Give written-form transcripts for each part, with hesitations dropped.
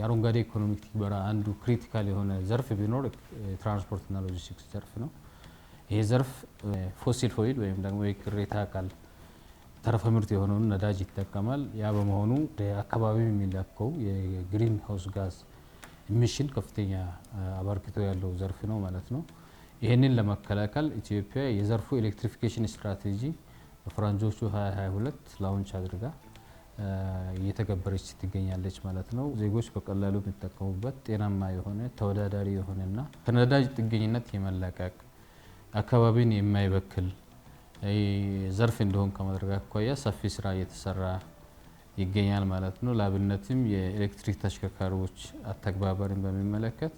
የአረንጓዴ ኢኮኖሚክ ትግበራ አንዱ ክሪቲካል የሆነ ዘርፍ ቢኖር ትራንስፖርት እና ሎጂስቲክስ ዘርፍ ነው። ይሄ ዘርፍ ፎሲል ኦይል ወይም ደግሞ የቅሪተ አካል ተረፈ ምርት የሆነውን ነዳጅ ይጠቀማል። ያ በመሆኑ አካባቢው የሚላከው የግሪን ሃውስ ጋዝ ኢሚሽን ከፍተኛ አበርክቶ ያለው ዘርፍ ነው ማለት ነው። ይህንን ለመከላከል ኢትዮጵያ የዘርፉ ኤሌክትሪፊኬሽን ስትራቴጂ በፈረንጆቹ 2022 ላውንች አድርጋ እየተገበረች ትገኛለች ማለት ነው። ዜጎች በቀላሉ የሚጠቀሙበት ጤናማ የሆነ ተወዳዳሪ የሆነና ከነዳጅ ጥገኝነት የመላቀቅ አካባቢን የማይበክል ዘርፍ እንደሆነ ከማድረግ አኳያ ሰፊ ስራ እየተሰራ ይገኛል ማለት ነው። ለአብነትም የኤሌክትሪክ ተሽከርካሪዎች አተግባበርን በሚመለከት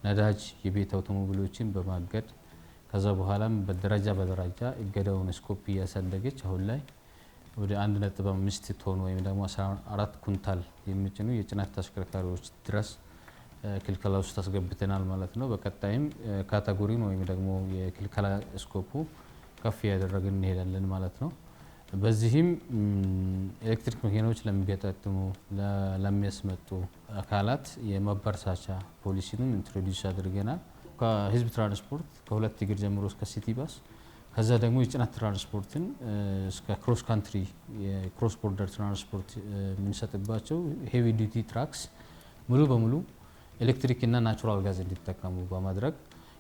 ነዳጅ የቤት አውቶሞቢሎችን በማገድ ከዛ በኋላም በደረጃ እገዳውን ስኮፕ እያሳደገች አሁን ላይ ወደ 1.5 ቶን ወይም ደግሞ 14 ኩንታል የሚጭኑ የጭነት ተሽከርካሪዎች ድረስ ክልከላ ውስጥ አስገብተናል ማለት ነው። በቀጣይም ካቴጎሪን ወይም ደግሞ የክልከላ ስኮፑ ከፍ ያደረግን እንሄዳለን ማለት ነው። በዚህም ኤሌክትሪክ መኪናዎች ለሚገጣጥሙ ለሚያስመጡ አካላት የማበረታቻ ፖሊሲንም ኢንትሮዲዩስ አድርገናል። ከህዝብ ትራንስፖርት ከሁለት እግር ጀምሮ እስከ ሲቲ ባስ ከዛ ደግሞ የጭነት ትራንስፖርትን እስከ ክሮስ ካንትሪ የክሮስ ቦርደር ትራንስፖርት የምንሰጥባቸው ሄቪ ዲቲ ትራክስ ሙሉ በሙሉ ኤሌክትሪክ እና ናቹራል ጋዝ እንዲጠቀሙ በማድረግ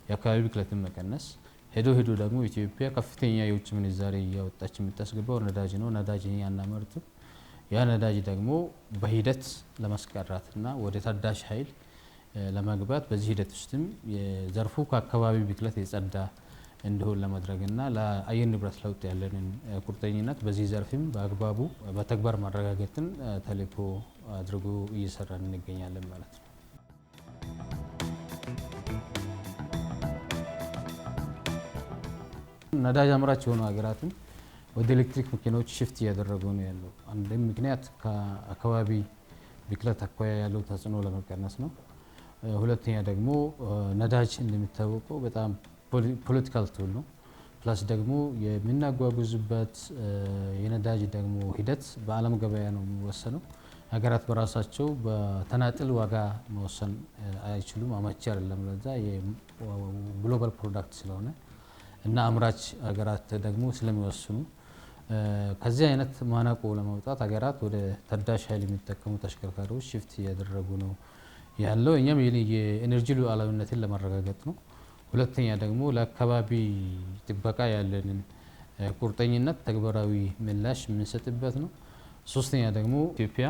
የአካባቢ ብክለትን መቀነስ ሄዶ ደግሞ ኢትዮጵያ ከፍተኛ የውጭ ምንዛሬ እያወጣች የምታስገባው ነዳጅ ነው። ነዳጅ ያናመርት ያ ነዳጅ ደግሞ በሂደት ለማስቀራትና ወደ ታዳሽ ኃይል ለማግባት በዚህ ሂደት ውስጥም የዘርፉ ከአካባቢ ብክለት የጸዳ እንዲሆን ለማድረግና ለአየር ንብረት ለውጥ ያለንን ቁርጠኝነት በዚህ ዘርፍም በአግባቡ በተግባር ማረጋገጥን ተልዕኮ አድርጎ እየሰራን እንገኛለን ማለት ነው። ነዳጅ አምራች የሆኑ ሀገራትን ወደ ኤሌክትሪክ መኪናዎች ሽፍት እያደረጉ ነው ያለው። አንድም ምክንያት ከአካባቢ ብክለት አኳያ ያለው ተጽዕኖ ለመቀነስ ነው። ሁለተኛ ደግሞ ነዳጅ እንደሚታወቀው በጣም ፖለቲካል ቱል ነው። ፕላስ ደግሞ የምናጓጉዝበት የነዳጅ ደግሞ ሂደት በዓለም ገበያ ነው የሚወሰነው። ሀገራት በራሳቸው በተናጥል ዋጋ መወሰን አይችሉም፣ አመቺ አይደለም። ለዛ የግሎባል ፕሮዳክት ስለሆነ እና አምራች ሀገራት ደግሞ ስለሚወስኑ ከዚህ አይነት ማነቆ ለማውጣት ሀገራት ወደ ታዳሽ ኃይል የሚጠቀሙ ተሽከርካሪዎች ሽፍት እያደረጉ ነው ያለው። እኛም የኤነርጂ ሉዓላዊነትን ለማረጋገጥ ነው። ሁለተኛ ደግሞ ለአካባቢ ጥበቃ ያለንን ቁርጠኝነት ተግባራዊ ምላሽ የምንሰጥበት ነው። ሶስተኛ ደግሞ ኢትዮጵያ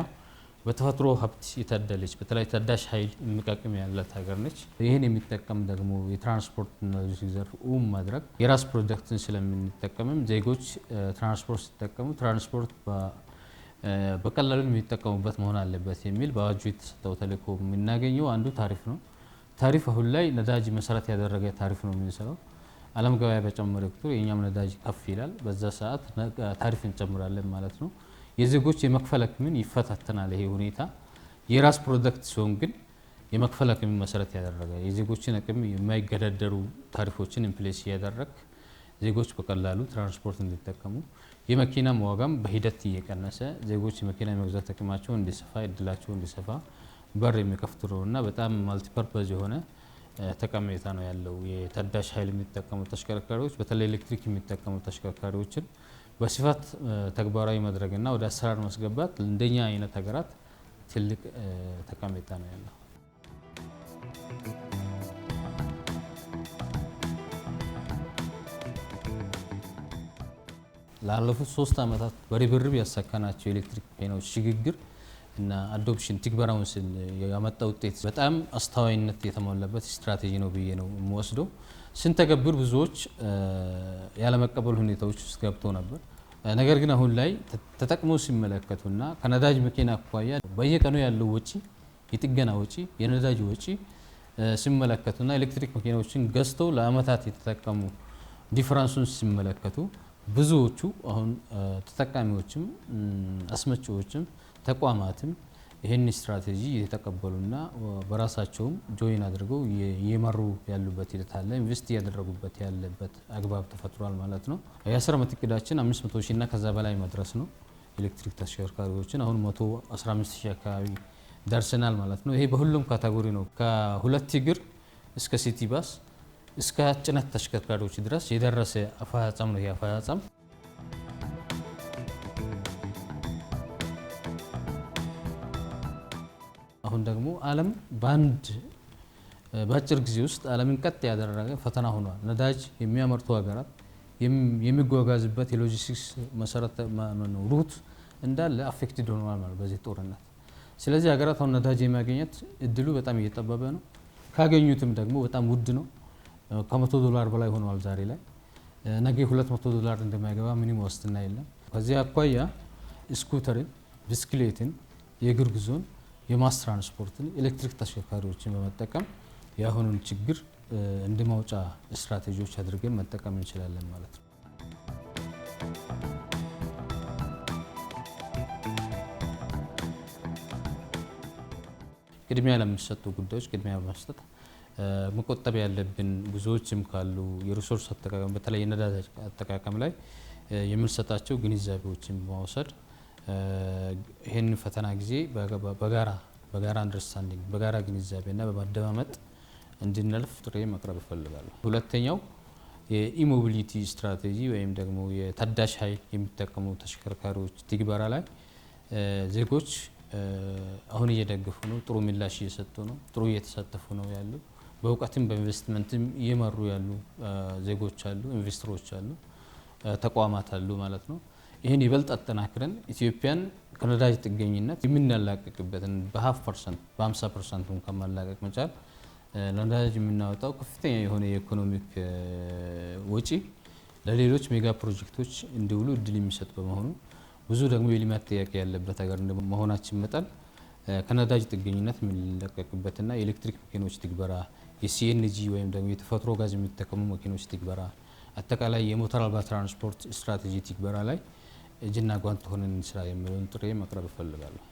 በተፈጥሮ ሀብት የታደለች በተለይ ታዳሽ ኃይል የሚጠቀም ያላት ሀገር ነች። ይህን የሚጠቀም ደግሞ የትራንስፖርት እና ሎጂስቲክስ ዘርፍ ማድረግ የራስ ፕሮጀክትን ስለምንጠቀምም ዜጎች ትራንስፖርት ሲጠቀሙ ትራንስፖርት በቀላሉ የሚጠቀሙበት መሆን አለበት የሚል በአዋጁ የተሰጠው ተልዕኮ የምናገኘው አንዱ ታሪፍ ነው። ታሪፍ አሁን ላይ ነዳጅ መሰረት ያደረገ ታሪፍ ነው የምንሰራው። ዓለም ገበያ በጨመረ ቁጥር የኛም ነዳጅ ከፍ ይላል። በዛ ሰዓት ታሪፍ እንጨምራለን ማለት ነው። የዜጎች የመክፈል አቅምን ይፈታተናል። ይሄ ሁኔታ የራስ ፕሮዳክት ሲሆን ግን የመክፈል አቅምን መሰረት ያደረገ የዜጎችን አቅም የማይገዳደሩ ታሪፎችን ኢምፕሌስ ያደረግ ዜጎች በቀላሉ ትራንስፖርት እንዲጠቀሙ የመኪና ዋጋም በሂደት እየቀነሰ ዜጎች የመኪና የመግዛት አቅማቸው እንዲሰፋ እድላቸው እንዲሰፋ በር የሚከፍት ነውና በጣም ማልቲፐርፐዝ የሆነ ጠቀሜታ ነው ያለው። የታዳሽ ኃይል የሚጠቀሙ ተሽከርካሪዎች በተለይ ኤሌክትሪክ የሚጠቀሙ ተሽከርካሪዎችን በስፋት ተግባራዊ ማድረግና ወደ አሰራር ማስገባት እንደኛ አይነት ሀገራት ትልቅ ጠቀሜታ ነው ያለው። ላለፉት 3 ዓመታት በርብርብ ያሳካናቸው ኤሌክትሪክ መኪናዎች ሽግግር እና አዶፕሽን ትግበራውን ያመጣ ውጤት በጣም አስተዋይነት የተሞላበት ስትራቴጂ ነው ብዬ ነው የምወስደው። ስንተገብር ብዙዎች ያለመቀበል ሁኔታዎች ውስጥ ገብተው ነበር። ነገር ግን አሁን ላይ ተጠቅመው ሲመለከቱና ከነዳጅ መኪና አኳያ በየቀኑ ያለው ወጪ የጥገና ወጪ የነዳጅ ወጪ ሲመለከቱና ኤሌክትሪክ መኪናዎችን ገዝተው ለአመታት የተጠቀሙ ዲፈረንሱን ሲመለከቱ ብዙዎቹ አሁን ተጠቃሚዎችም አስመጪዎችም ተቋማትም ይህን ስትራቴጂ የተቀበሉና በራሳቸውም ጆይን አድርገው እየመሩ ያሉበት ሂደት አለ። ኢንቨስት ያደረጉበት ያለበት አግባብ ተፈጥሯል ማለት ነው። የ10 ዓመት እቅዳችን 500 ሺህ እና ከዛ በላይ መድረስ ነው። ኤሌክትሪክ ተሽከርካሪዎችን አሁን 115 ሺህ አካባቢ ደርሰናል ማለት ነው። ይሄ በሁሉም ካቴጎሪ ነው። ከሁለት እግር እስከ ሲቲ ባስ እስከ ጭነት ተሽከርካሪዎች ድረስ የደረሰ አፈጻጸም ነው። ይሄ አፈጻጸም አሁን ደግሞ ዓለም በአጭር ጊዜ ውስጥ ዓለምን ቀጥ ያደረገ ፈተና ሆኗል። ነዳጅ የሚያመርቱ ሀገራት የሚጓጓዝበት የሎጂስቲክስ መሰረተ ሩት እንዳለ አፌክትድ ሆኗል ማለት በዚህ ጦርነት። ስለዚህ ሀገራት አሁን ነዳጅ የማግኘት እድሉ በጣም እየጠበበ ነው። ካገኙትም ደግሞ በጣም ውድ ነው። $100 በላይ ሆኗል ዛሬ ላይ። ነገ $200 እንደማይገባ ምንም ዋስትና የለም። ከዚህ አኳያ ስኩተርን፣ ብስክሌትን፣ የእግር ጉዞን፣ የማስ ትራንስፖርትን፣ ኤሌክትሪክ ተሽከርካሪዎችን በመጠቀም የአሁኑን ችግር እንደ ማውጫ ስትራቴጂዎች አድርገን መጠቀም እንችላለን ማለት ነው። ቅድሚያ ለሚሰጡ ጉዳዮች ቅድሚያ በመስጠት መቆጠብ ያለብን ጉዞዎችም ካሉ የሪሶርስ አጠቃቀም በተለይ የነዳጅ አጠቃቀም ላይ የምንሰጣቸው ግንዛቤዎችን በመውሰድ ይህን ፈተና ጊዜ በጋራ አንደርስታንዲንግ በጋራ ግንዛቤና በማደማመጥ እንድናልፍ ጥሪ ማቅረብ እፈልጋለሁ። ሁለተኛው የኢሞቢሊቲ ስትራቴጂ ወይም ደግሞ የታዳሽ ኃይል የሚጠቀሙ ተሽከርካሪዎች ትግበራ ላይ ዜጎች አሁን እየደገፉ ነው። ጥሩ ምላሽ እየሰጡ ነው። ጥሩ እየተሳተፉ ነው ያሉ። በእውቀትም በኢንቨስትመንትም እየመሩ ያሉ ዜጎች አሉ፣ ኢንቨስተሮች አሉ፣ ተቋማት አሉ ማለት ነው። ይህን ይበልጥ አጠናክረን ኢትዮጵያን ከነዳጅ ጥገኝነት የምናላቀቅበትን በ50% በ50% እንኳን ማላቀቅ መቻል ለነዳጅ የምናወጣው ከፍተኛ የሆነ የኢኮኖሚክ ወጪ ለሌሎች ሜጋ ፕሮጀክቶች እንዲውሉ እድል የሚሰጥ በመሆኑ ብዙ ደግሞ የልማት ጥያቄ ያለበት ሀገር እንደመሆናችን መጠን ከነዳጅ ጥገኝነት የምንለቀቅበትና የኤሌክትሪክ መኪኖች ትግበራ፣ የሲኤንጂ ወይም ደግሞ የተፈጥሮ ጋዝ የሚጠቀሙ መኪኖች ትግበራ፣ አጠቃላይ የሞተር አልባ ትራንስፖርት ስትራቴጂ ትግበራ ላይ እጅና ጓንት ሆነን እንስራ የሚለውን ጥሪ ማቅረብ እፈልጋለሁ።